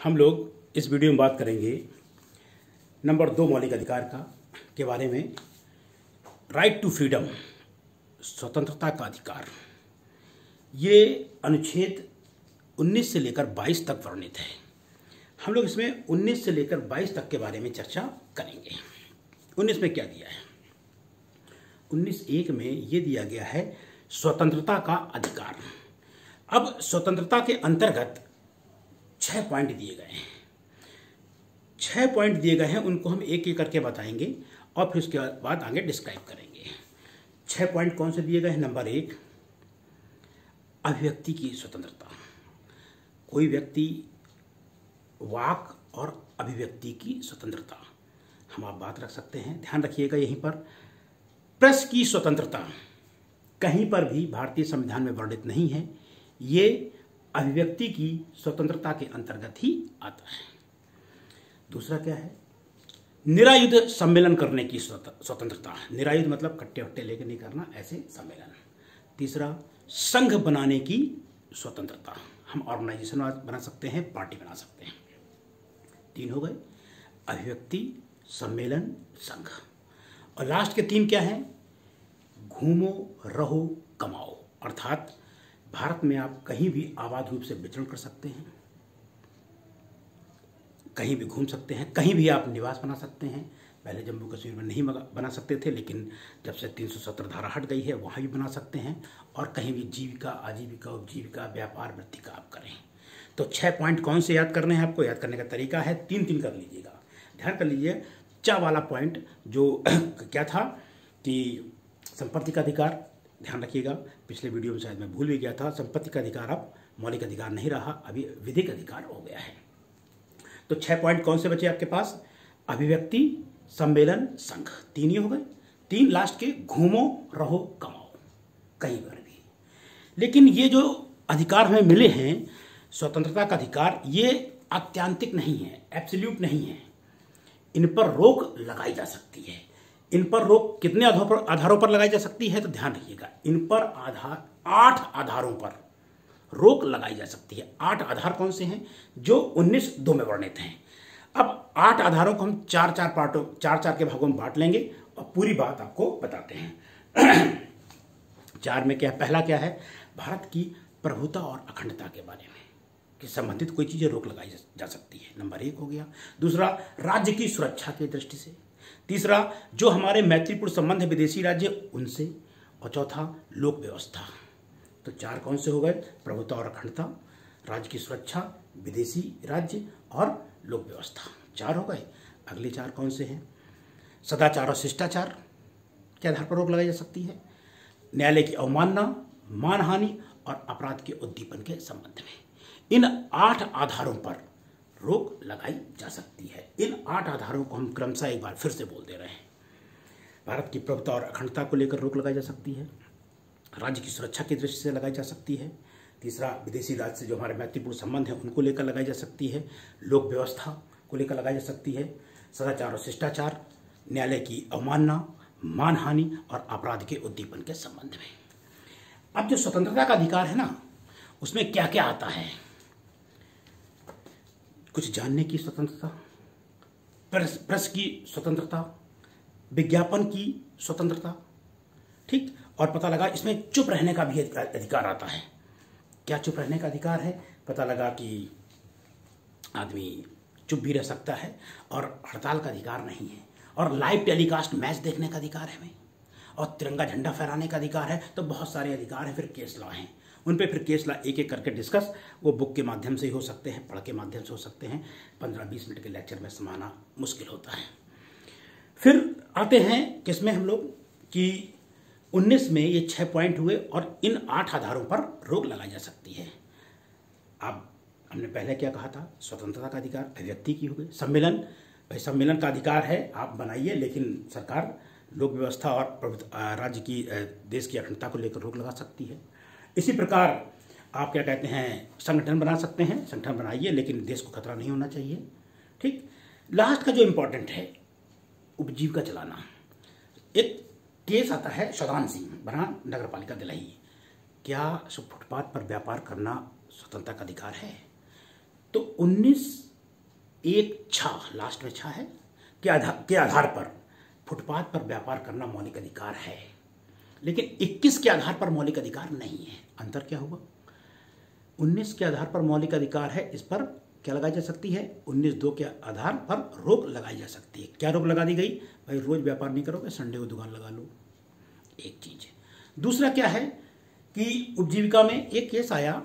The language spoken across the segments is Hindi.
हम लोग इस वीडियो में बात करेंगे नंबर 2 मौलिक अधिकार के बारे में। राइट टू फ्रीडम, स्वतंत्रता का अधिकार। ये अनुच्छेद 19 से लेकर 22 तक वर्णित है। हम लोग इसमें 19 से लेकर 22 तक के बारे में चर्चा करेंगे। 19 में क्या दिया है? 19(1) में ये दिया गया है स्वतंत्रता का अधिकार। अब स्वतंत्रता के अंतर्गत 6 पॉइंट दिए गए हैं। 6 पॉइंट दिए गए हैं, उनको हम एक एक करके बताएंगे और फिर उसके बाद आगे डिस्क्राइब करेंगे। 6 पॉइंट कौन से दिए गए हैं? नंबर 1, अभिव्यक्ति की स्वतंत्रता। कोई व्यक्ति वाक और अभिव्यक्ति की स्वतंत्रता, हम आप बात रख सकते हैं। ध्यान रखिएगा यहीं पर, प्रेस की स्वतंत्रता कहीं पर भी भारतीय संविधान में वर्णित नहीं है। ये अभिव्यक्ति की स्वतंत्रता के अंतर्गत ही आता है। दूसरा क्या है? निरायुध सम्मेलन करने की स्वतंत्रता। निरायुध मतलब कट्टे वट्टे लेकर नहीं करना, ऐसे सम्मेलन। तीसरा, संघ बनाने की स्वतंत्रता। हम ऑर्गेनाइजेशन बना सकते हैं, पार्टी बना सकते हैं। 3 हो गए, अभिव्यक्ति, सम्मेलन, संघ। और लास्ट के 3 क्या है? घूमो, रहो, कमाओ। अर्थात भारत में आप कहीं भी आबाद रूप से विचरण कर सकते हैं, कहीं भी घूम सकते हैं, कहीं भी आप निवास बना सकते हैं। पहले जम्मू कश्मीर में नहीं बना सकते थे, लेकिन जब से 370 धारा हट गई है वहाँ भी बना सकते हैं। और कहीं भी जीविका, आजीविका, उपजीविका, व्यापार, वृत्ति का आप करें। तो 6 पॉइंट कौन से याद करने हैं? आपको याद करने का तरीका है 3-3 कर लीजिएगा। ध्यान कर लीजिए, चा वाला पॉइंट जो क्या था कि संपत्ति का अधिकार। ध्यान रखिएगा, पिछले वीडियो में शायद मैं भूल भी गया था। संपत्ति का अधिकार अब मौलिक अधिकार नहीं रहा, अभी विधिक अधिकार हो गया है। तो 6 पॉइंट कौन से बचे आपके पास? अभिव्यक्ति, सम्मेलन, संघ। 3 ही हो गए। 3 लास्ट के, घूमो, रहो, कमाओ, कहीं पर भी। लेकिन ये जो अधिकार हमें मिले हैं, स्वतंत्रता का अधिकार, ये आत्यांतिक नहीं है, एब्सोल्यूट नहीं है। इन पर रोक लगाई जा सकती है। इन पर रोक कितने आधारों पर लगाई जा सकती है? तो ध्यान रखिएगा, इन पर 8 आधारों पर रोक लगाई जा सकती है। 8 आधार कौन से हैं? जो 19(2) में वर्णित हैं। अब 8 आधारों को हम 4 के भागों में बांट लेंगे और पूरी बात आपको बताते हैं। 4 में क्या है? पहला क्या है? भारत की प्रभुता और अखंडता के बारे में कि संबंधित कोई चीजें रोक लगाई जा सकती है, नंबर 1 हो गया। दूसरा, राज्य की सुरक्षा की दृष्टि से। तीसरा, जो हमारे मैत्रीपूर्ण संबंध है विदेशी राज्य उनसे। और चौथा, लोक व्यवस्था। तो 4 कौन से हो गए? प्रभुता और अखंडता, राज्य की सुरक्षा, विदेशी राज्य और लोक व्यवस्था। 4 हो गए। अगले 4 कौन से हैं? सदाचार और शिष्टाचार के आधार पर रोक लगाई जा सकती है। न्यायालय की अवमानना, मानहानि और अपराध के उद्दीपन के संबंध में। इन 8 आधारों पर रोक लगाई जा सकती है। इन 8 आधारों को हम क्रमशः एक बार फिर से बोल दे रहे हैं। भारत की प्रभुता और अखंडता को लेकर रोक लगाई जा सकती है। राज्य की सुरक्षा की दृष्टि से लगाई जा सकती है। तीसरा, विदेशी राज्य से जो हमारे मैत्रीपूर्ण संबंध है उनको लेकर लगाई जा सकती है। लोक व्यवस्था को लेकर लगाई जा सकती है। सदाचार और शिष्टाचार, न्यायालय की अवमानना, मानहानि और अपराध के उद्दीपन के संबंध में। अब जो स्वतंत्रता का अधिकार है ना, उसमें क्या क्या आता है? कुछ जानने की स्वतंत्रता, प्रेस की स्वतंत्रता, विज्ञापन की स्वतंत्रता, ठीक। और पता लगा इसमें चुप रहने का भी अधिकार आता है। क्या चुप रहने का अधिकार है? पता लगा कि आदमी चुप भी रह सकता है और हड़ताल का अधिकार नहीं है। और लाइव टेलीकास्ट मैच देखने का अधिकार है हमें, और तिरंगा झंडा फहराने का अधिकार है। तो बहुत सारे अधिकार हैं। फिर केस लॉ हैं, उन पे फिर केस लॉ एक एक करके डिस्कस, वो बुक के माध्यम से ही हो सकते हैं, पढ़ के माध्यम से हो सकते हैं। 15-20 मिनट के लेक्चर में समाना मुश्किल होता है। फिर आते हैं किसमें हम लोग कि 19 में ये 6 पॉइंट हुए और इन 8 आधारों पर रोक लगाई जा सकती है। अब हमने पहले क्या कहा था? स्वतंत्रता का अधिकार अभिव्यक्ति की हो गई। सम्मेलन, भाई सम्मेलन का अधिकार है, आप बनाइए, लेकिन सरकार लोक व्यवस्था और राज्य की, देश की अखंडता को लेकर रोक लगा सकती है। इसी प्रकार आप क्या कहते हैं? संगठन बना सकते हैं, संगठन बनाइए, लेकिन देश को खतरा नहीं होना चाहिए, ठीक। लास्ट का जो इंपॉर्टेंट है, उपजीविका चलाना। एक केस आता है शौदान सिंह बना, नगर पालिका दिल्ली। क्या फुटपाथ पर व्यापार करना स्वतंत्रता का अधिकार है? तो 19 एक छा, लास्ट में छा है, के आधार पर फुटपाथ पर व्यापार करना मौलिक अधिकार है, लेकिन 21 के आधार पर मौलिक अधिकार नहीं है। अंतर क्या हुआ? 19 के आधार पर मौलिक अधिकार है, इस पर क्या लगाई जा सकती है? 19(2) के आधार पर रोक लगाई जा सकती है। क्या रोक लगा दी गई? भाई रोज व्यापार नहीं करोगे, संडे को दुकान लगा लो, एक चीज है। दूसरा क्या है कि उपजीविका में एक केस आया,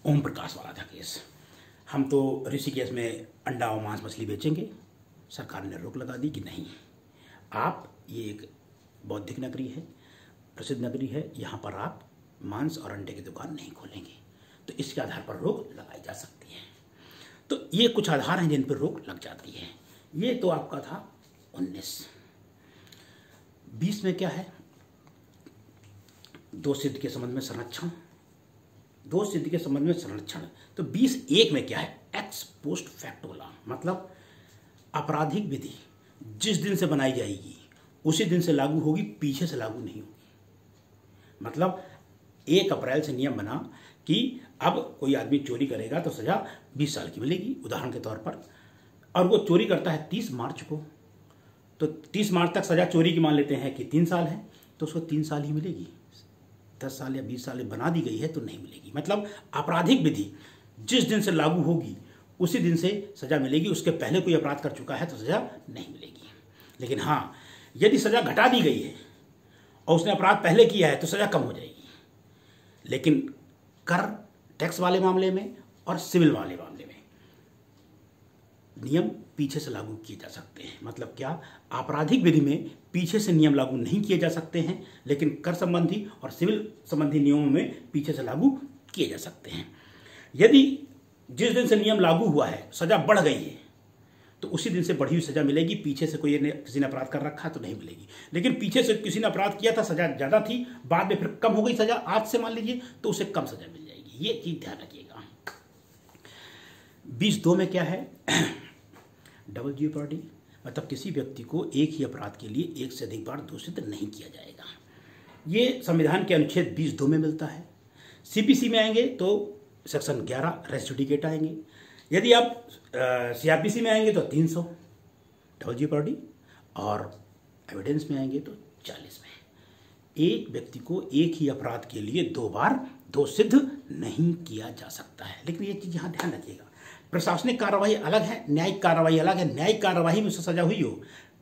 ओम प्रकाश वाला था केस। हम तो ऋषिकेश में अंडा और मांस मछली बेचेंगे, सरकार ने रोक लगा दी कि नहीं, आप, ये एक बौद्धिक नगरी है, प्रसिद्ध नगरी है, यहाँ पर आप मांस और अंडे की दुकान नहीं खोलेंगे, तो इसके आधार पर रोक लगाई जा सकती है। तो ये कुछ आधार हैं जिन पर रोक लग जाती है। ये तो आपका था 19। 20 में क्या है? दो सिद्ध के संबंध में संरक्षण, दो सिद्ध के संबंध में संरक्षण। तो 20(1) में क्या है? एक्स पोस्ट फैक्टो लॉ, मतलब आपराधिक विधि जिस दिन से बनाई जाएगी उसी दिन से लागू होगी, पीछे से लागू नहीं होगी। मतलब 1 अप्रैल से नियम बना कि अब कोई आदमी चोरी करेगा तो सजा 20 साल की मिलेगी, उदाहरण के तौर पर, और वो चोरी करता है 30 मार्च को, तो 30 मार्च तक सजा चोरी की मान लेते हैं कि 3 साल है, तो उसको 3 साल ही मिलेगी। 10 साल या 20 साल बना दी गई है तो नहीं मिलेगी। मतलब आपराधिक विधि जिस दिन से लागू होगी उसी दिन से सजा मिलेगी, उसके पहले कोई अपराध कर चुका है तो सजा नहीं मिलेगी। लेकिन हाँ, यदि सजा घटा दी गई है और उसने अपराध पहले किया है तो सजा कम हो जाएगी। लेकिन कर, टैक्स वाले मामले में और सिविल वाले मामले में नियम पीछे से लागू किए जा सकते हैं। मतलब क्या? आपराधिक विधि में पीछे से नियम लागू नहीं किए जा सकते हैं, लेकिन कर संबंधी और सिविल संबंधी नियमों में पीछे से लागू किए जा सकते हैं। यदि जिस दिन से नियम लागू हुआ है सजा बढ़ गई है तो उसी दिन से बढ़ी हुई सजा मिलेगी, पीछे से कोई किसी ने अपराध कर रखा है तो नहीं मिलेगी। लेकिन पीछे से किसी ने अपराध किया था, सजा ज्यादा थी, बाद में फिर कम हो गई सजा, आज से मान लीजिए, तो उसे कम सजा मिल जाएगी। ये चीज ध्यान रखिएगा। 20(2) में क्या है? डबल जीओपार्डी, मतलब किसी व्यक्ति को एक ही अपराध के लिए एक से अधिक बार दोषित नहीं किया जाएगा। ये संविधान के अनुच्छेद 20(2) में मिलता है। सीपीसी में आएंगे तो सेक्शन 11 रेसिडिकेट आएंगे। यदि आप सीआरपीसी में आएंगे तो 300 डबल जीओपार्डी, और एविडेंस में आएंगे तो 40 में। एक व्यक्ति को एक ही अपराध के लिए 2 बार दोष सिद्ध नहीं किया जा सकता है। लेकिन ये चीज यहां ध्यान रखिएगा, प्रशासनिक कार्रवाई अलग है, न्यायिक कार्रवाई अलग है। न्यायिक कार्रवाई में उसे सजा हुई हो,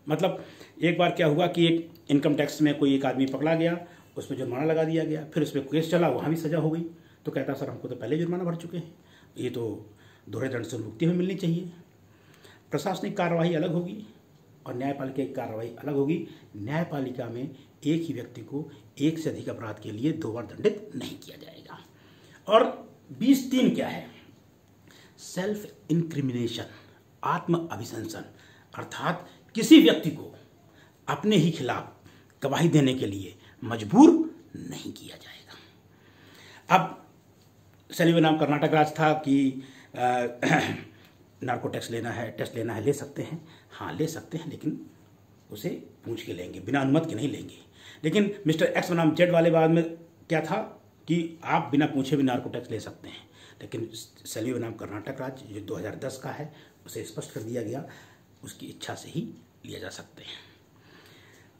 मतलब एक बार क्या हुआ कि एक इनकम टैक्स में कोई एक आदमी पकड़ा गया, उसमें जुर्माना लगा दिया गया, फिर उस पर केस चला, वहां भी सजा हो गई, तो कहता सर हमको तो पहले जुर्माना भर चुके हैं, ये तो दोहरे दंड से मुक्ति में मिलनी चाहिए। प्रशासनिक कार्रवाई अलग होगी और न्यायपालिका की कार्रवाई अलग होगी। न्यायपालिका में एक ही व्यक्ति को एक से अधिक अपराध के लिए 2 बार दंडित नहीं किया जाएगा। और 20(3) क्या है? सेल्फ इंक्रिमिनेशन, आत्म अभिशंसन, अर्थात किसी व्यक्ति को अपने ही खिलाफ गवाही देने के लिए मजबूर नहीं किया जाएगा। अब सलीम नाम कर्नाटक राज था कि नार्को टैक्स लेना है, टेस्ट लेना है, ले सकते हैं, हाँ ले सकते हैं, लेकिन उसे पूछ के लेंगे, बिना अनुमति के नहीं लेंगे। लेकिन मिस्टर एक्स बनाम जेड वाले बाद में क्या था कि आप बिना पूछे भी नार्को टैक्स ले सकते हैं। लेकिन सलीम नाम कर्नाटक राज्य जो 2010 का है उसे स्पष्ट कर दिया गया, उसकी इच्छा से ही लिया जा सकते हैं।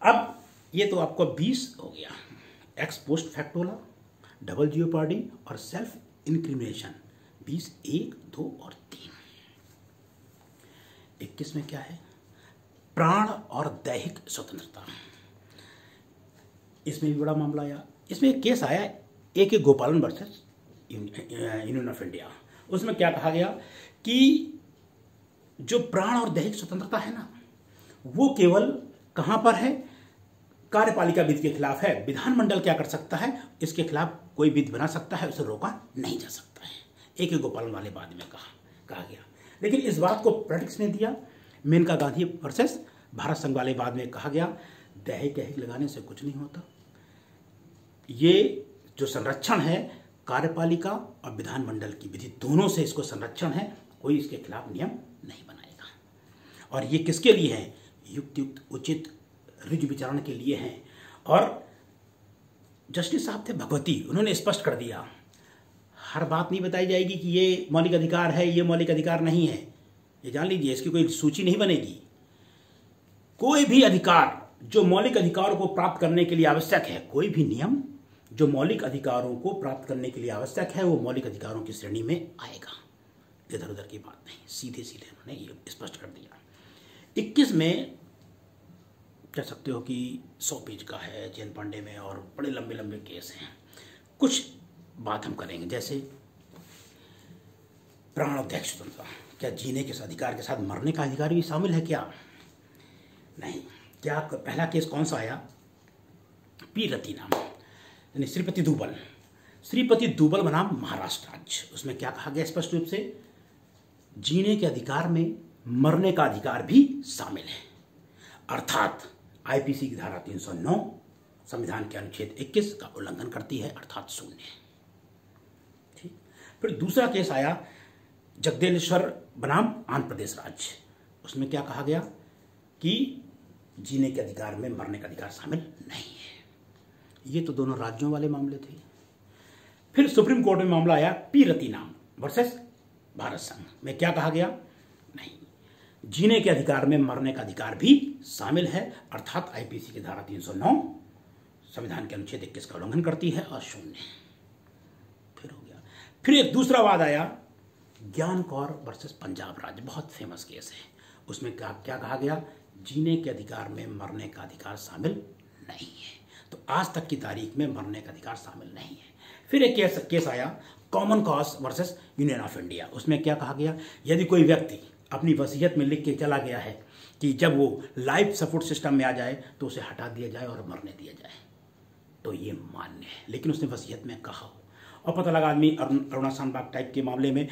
अब ये तो आपको 20 हो गया, ex post facto law, double jeopardy और सेल्फ इंक्रिमिनेशन। 20(1), 2 और 3। 21 में क्या है? प्राण और दैहिक स्वतंत्रता। इसमें भी बड़ा मामला आया। इसमें एक केस आया A.K. गोपालन वर्सेस यूनियन ऑफ इंडिया। उसमें क्या कहा गया कि जो प्राण और दैहिक स्वतंत्रता है ना, वो केवल कहां पर है? कार्यपालिका विधि के खिलाफ है। विधानमंडल क्या कर सकता है? इसके खिलाफ कोई विधि बना सकता है, उसे रोका नहीं जा सकता है। A.K. गोपालन वाले बाद में कहा गया। लेकिन इस बात को पॉलिटिक्स ने दिया। मेनका गांधी वर्सेस भारत संघ वाले बाद में कहा गया दैहिक लगाने से कुछ नहीं होता। ये जो संरक्षण है कार्यपालिका और विधानमंडल की विधि दोनों से इसको संरक्षण है, कोई इसके खिलाफ नियम नहीं बनाएगा। और ये किसके लिए है? युक्त उचित ऋजु विचारण के लिए हैं। और जस्टिस साहब थे भगवती, उन्होंने स्पष्ट कर दिया, हर बात नहीं बताई जाएगी कि ये मौलिक अधिकार है, ये मौलिक अधिकार नहीं है। ये जान लीजिए, इसकी कोई सूची नहीं बनेगी। कोई भी अधिकार जो मौलिक अधिकारों को प्राप्त करने के लिए आवश्यक है, कोई भी नियम जो मौलिक अधिकारों को प्राप्त करने के लिए आवश्यक है, वो मौलिक अधिकारों की श्रेणी में आएगा। इधर उधर की बात नहीं, सीधे सीधे उन्होंने ये स्पष्ट कर दिया। 21 में कह सकते हो कि 100 पेज का है जैन पांडे में, और बड़े लंबे लंबे केस हैं। कुछ बात हम करेंगे, जैसे प्राण और त्याग स्वतंत्रता, क्या जीने के अधिकार के साथ मरने का अधिकार भी शामिल है क्या? नहीं। क्या पहला केस कौन सा आया? पी रति नाम, यानी श्रीपति दुबल। श्रीपति दुबल बनाम महाराष्ट्र राज्य। उसमें क्या कहा गया स्पष्ट रूप से? जीने के अधिकार में मरने का अधिकार भी शामिल है, अर्थात आईपीसी की धारा 309 संविधान के अनुच्छेद 21 का उल्लंघन करती है, अर्थात शून्य। ठीक। फिर दूसरा केस आया जगदेलेश्वर बनाम आंध्र प्रदेश राज्य। उसमें क्या कहा गया कि जीने के अधिकार में मरने का अधिकार शामिल नहीं है। ये तो दोनों राज्यों वाले मामले थे। फिर सुप्रीम कोर्ट में मामला आया पी रति नाम वर्सेस भारत संघ में। क्या कहा गया? नहीं, जीने के अधिकार में मरने का अधिकार भी शामिल है, अर्थात आईपीसी की धारा 309 संविधान के अनुच्छेद 21 का उल्लंघन करती है, और शून्य। फिर हो गया। फिर एक दूसरा वाद आया ज्ञान कौर वर्सेस पंजाब राज्य, बहुत फेमस केस है। उसमें क्या कहा गया? जीने के अधिकार में मरने का अधिकार शामिल नहीं है। तो आज तक की तारीख में मरने का अधिकार शामिल नहीं है। फिर एक केस आया common cause versus union of India. उसमें क्या कहा गया? यदि कोई व्यक्ति अपनी वसीयत में लिख के चला गया है कि जब वो लाइफ सपोर्ट सिस्टम में आ जाए तो उसे हटा दिया जाए और मरने दिया जाए, तो ये मान्य है। लेकिन उसने वसीयत में कहा हो, और पता लगा आदमी अरुणा शानबाग टाइप के मामले में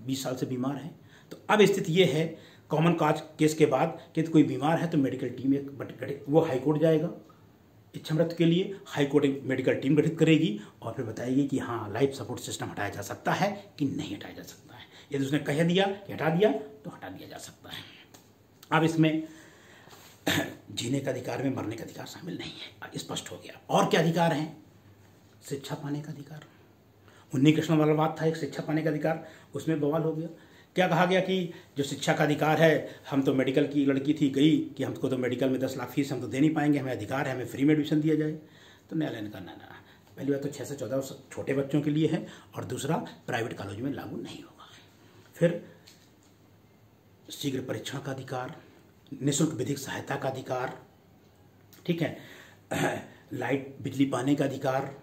20 साल से बीमार है, तो अब स्थिति ये है कॉमन कॉज केस के बाद कि कोई बीमार है तो मेडिकल टीम वो हाईकोर्ट जाएगा इच्छा मृत्यु के लिए। हाईकोर्ट एक मेडिकल टीम गठित करेगी और फिर बताएगी कि हाँ लाइफ सपोर्ट सिस्टम हटाया जा सकता है कि नहीं हटाया जा सकता है। यदि उसने कह दिया कि हटा दिया तो हटा दिया जा सकता है। अब इसमें जीने का अधिकार में मरने का अधिकार शामिल नहीं है, स्पष्ट हो गया। और क्या अधिकार हैं? शिक्षा पाने का अधिकार। उन्नी कृष्ण वाला बात था एक शिक्षा पाने का अधिकार, उसमें बवाल हो गया। क्या कहा गया कि जो शिक्षा का अधिकार है, हम तो मेडिकल की लड़की थी गई कि हमको तो मेडिकल में 10 लाख फीस हम तो दे नहीं पाएंगे, हमें अधिकार है, हमें फ्री में एडमिशन दिया जाए। तो न्यायालय ने कहा ना, पहली बात तो 6 से 14 छोटे बच्चों के लिए है, और दूसरा प्राइवेट कॉलेज में लागू नहीं होगा। फिर शीघ्र परीक्षण का अधिकार, निःशुल्क विधिक सहायता का अधिकार, ठीक है, लाइट बिजली पाने का अधिकार,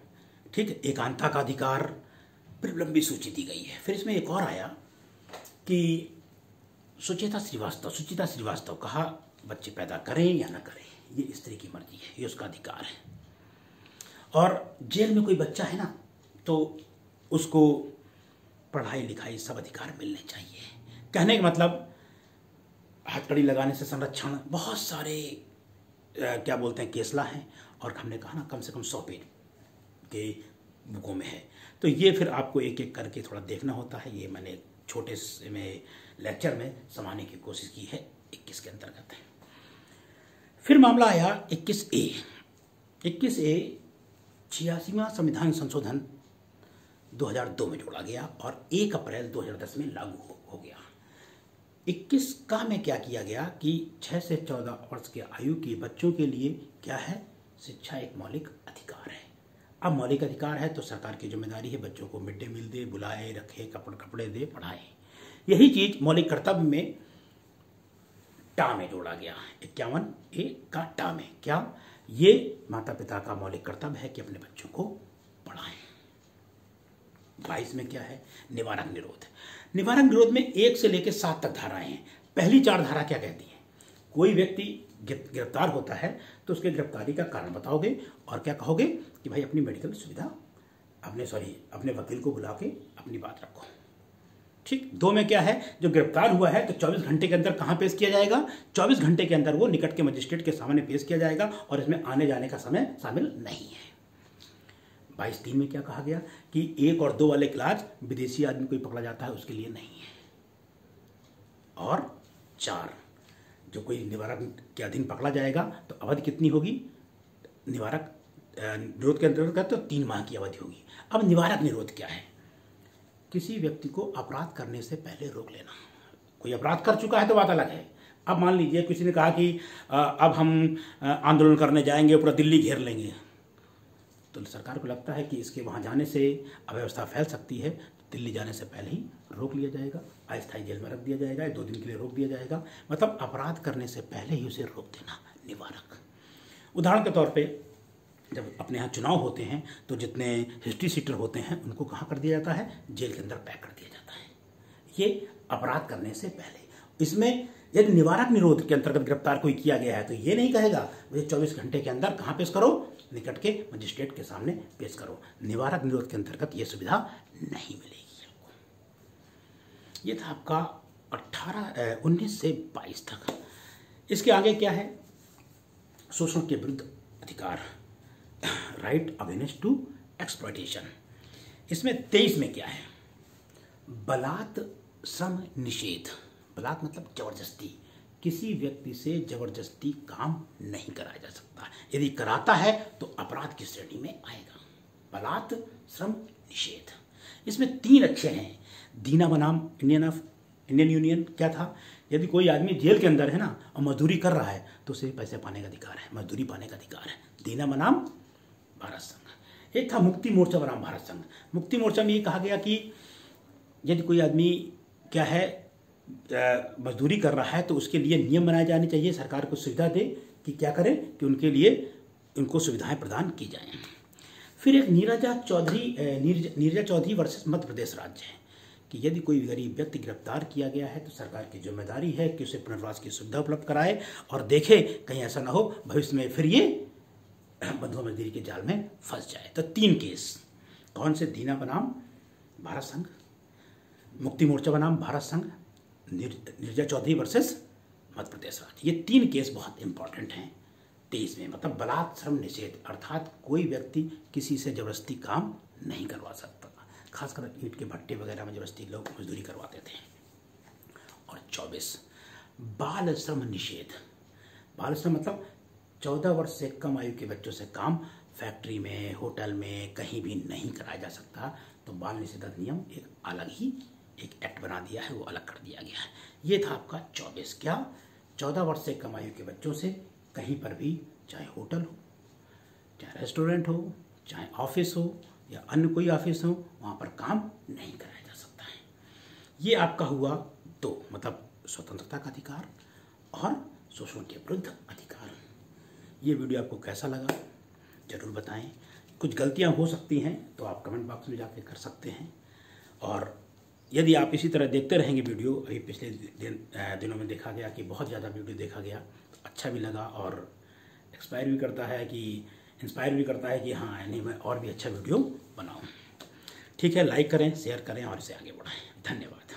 ठीक है, एकांता का अधिकार, फिर लंबी सूची दी गई है। फिर इसमें एक और आया कि सुचिता श्रीवास्तव कहा बच्चे पैदा करें या ना करें, ये स्त्री की मर्जी है, ये उसका अधिकार है। और जेल में कोई बच्चा है ना तो उसको पढ़ाई लिखाई सब अधिकार मिलने चाहिए। कहने का मतलब हथकड़ी लगाने से संरक्षण, बहुत सारे क्या बोलते हैं केसला हैं, और हमने कहा ना कम से कम 100 पेज के बुकों में है। तो ये फिर आपको एक एक करके थोड़ा देखना होता है। ये मैंने छोटे से में लेक्चर में समाने की कोशिश की है 21 के अंतर्गत। फिर मामला आया 21A 86वां संविधान संशोधन 2002 में जोड़ा गया और 1 अप्रैल 2010 में लागू हो गया। 21 का में क्या किया गया कि 6 से 14 वर्ष के आयु के बच्चों के लिए क्या है? शिक्षा एक मौलिक अधिकार है। अब मौलिक अधिकार है तो सरकार की जिम्मेदारी है बच्चों को मिड डे मील दे, बुलाए, रखे, कपड़े दे, पढ़ाए। यही चीज मौलिक कर्तव्य में टा में जोड़ा गया। 51A का टा में क्या? ये माता पिता का मौलिक कर्तव्य है कि अपने बच्चों को पढ़ाएं। 22 में क्या है? निवारक निरोध। निवारक निरोध में 1 से लेकर 7 तक धाराएं हैं। पहली 4 धारा क्या कहती है? कोई व्यक्ति गिरफ्तार होता है तो उसके गिरफ्तारी का कारण बताओगे और क्या कहोगे कि भाई अपनी मेडिकल सुविधा अपने वकील को बुला के अपनी बात रखो। ठीक। 2 में क्या है? जो गिरफ्तार हुआ है तो 24 घंटे के अंदर कहां पेश किया जाएगा? 24 घंटे के अंदर वो निकट के मजिस्ट्रेट के सामने पेश किया जाएगा और इसमें आने जाने का समय शामिल नहीं है। 22(3) में क्या कहा गया कि 1 और 2 वाले क्लास विदेशी आदमी कोई पकड़ा जाता है उसके लिए नहीं है। और 4, जो कोई निवारक के अधीन पकड़ा जाएगा तो अवधि कितनी होगी? निवारक निरोध के अंतर्गत तो 3 माह की अवधि होगी। अब निवारक निरोध क्या है? किसी व्यक्ति को अपराध करने से पहले रोक लेना। कोई अपराध कर चुका है तो बात अलग है। अब मान लीजिए किसी ने कहा कि अब हम आंदोलन करने जाएंगे, पूरा दिल्ली घेर लेंगे, तो सरकार को लगता है कि इसके वहाँ जाने से अव्यवस्था फैल सकती है, तो दिल्ली जाने से पहले ही रोक लिया जाएगा, अस्थायी जेल में रख दिया जाएगा, 2 दिन के लिए रोक दिया जाएगा। मतलब अपराध करने से पहले ही उसे रोक देना, निवारक। उदाहरण के तौर पे जब अपने यहाँ चुनाव होते हैं तो जितने हिस्ट्री सीटर होते हैं उनको कहाँ कर दिया जाता है? जेल के अंदर पैक कर दिया जाता है, ये अपराध करने से पहले। इसमें यदि निवारक निरोध के अंतर्गत गिरफ्तार कोई किया गया है तो ये नहीं कहेगा मुझे 24 घंटे के अंदर कहाँ पेश करो? निकट के मजिस्ट्रेट के सामने पेश करो। निवारक निरोध के अंतर्गत ये सुविधा नहीं मिलेगी आपको। ये था आपका 19 से 22 तक। इसके आगे क्या है? शोषण के विरुद्ध अधिकार, राइट अगेंस्ट टू एक्सप्लॉयटेशन। इसमें 23 में क्या है? बलात् श्रम निषेध। बलात् मतलब जबरदस्ती, किसी व्यक्ति से जबरदस्ती काम नहीं कराया जा सकता। यदि कराता है तो अपराध की श्रेणी में आएगा। बलात् श्रम निषेध। इसमें 3 अच्छे हैं। दीना बनाम इंडियन यूनियन क्या था? यदि कोई आदमी जेल के अंदर है ना और मजदूरी कर रहा है तो उसे पैसे पाने का अधिकार है, मजदूरी पाने का अधिकार है। दीना बनाम भारत संघ। एक था मुक्ति मोर्चा बनाम भारत संघ। मुक्ति मोर्चा में ये कहा गया कि यदि कोई आदमी क्या है मजदूरी कर रहा है तो उसके लिए नियम बनाए जाने चाहिए, सरकार को सुविधा दे कि क्या करें कि उनके लिए उनको सुविधाएं प्रदान की जाएं। फिर एक नीरजा चौधरी वर्सेस मध्य प्रदेश राज्य है कि यदि कोई गरीब व्यक्ति गिरफ्तार किया गया है तो सरकार की जिम्मेदारी है कि उसे पुनर्वास की सुविधा उपलब्ध कराए और देखे कहीं ऐसा ना हो भविष्य में फिर ये बंधुआ मजदूरी के जाल में फंस जाए। तो 3 केस कौन से? दीना बनाम भारत संघ, मुक्ति मोर्चा बनाम भारत संघ, नीरजा चौधरी वर्सेस मध्य प्रदेश राज्य। ये 3 केस बहुत इंपॉर्टेंट हैं 23 में। मतलब बलात् श्रम निषेध, अर्थात कोई व्यक्ति किसी से जबरदस्ती काम नहीं करवा सकता। खासकर ईंट के भट्टे वगैरह में जबरदस्ती लोग मजदूरी करवाते थे। और 24 बाल श्रम निषेध। बाल श्रम मतलब 14 वर्ष से कम आयु के बच्चों से काम फैक्ट्री में, होटल में, कहीं भी नहीं कराया जा सकता। तो बाल निषेध अधिनियम एक अलग ही एक एक्ट बना दिया है, वो अलग कर दिया गया है। ये था आपका 24। क्या? 14 वर्ष से कम आयु के बच्चों से कहीं पर भी, चाहे होटल हो, चाहे रेस्टोरेंट हो, चाहे ऑफिस हो या अन्य कोई ऑफिस हो, वहाँ पर काम नहीं कराया जा सकता है। ये आपका हुआ 2, मतलब स्वतंत्रता का अधिकार और शोषण के विरुद्ध अधिकार। ये वीडियो आपको कैसा लगा जरूर बताएं। कुछ गलतियाँ हो सकती हैं तो आप कमेंट बॉक्स में जाके कर सकते हैं। और यदि आप इसी तरह देखते रहेंगे वीडियो, अभी पिछले दिनों में देखा गया कि बहुत ज़्यादा वीडियो देखा गया, तो अच्छा भी लगा और इंस्पायर भी करता है कि हाँ यानी मैं और भी अच्छा वीडियो बनाऊँ। ठीक है, लाइक करें, शेयर करें और इसे आगे बढ़ाएं। धन्यवाद।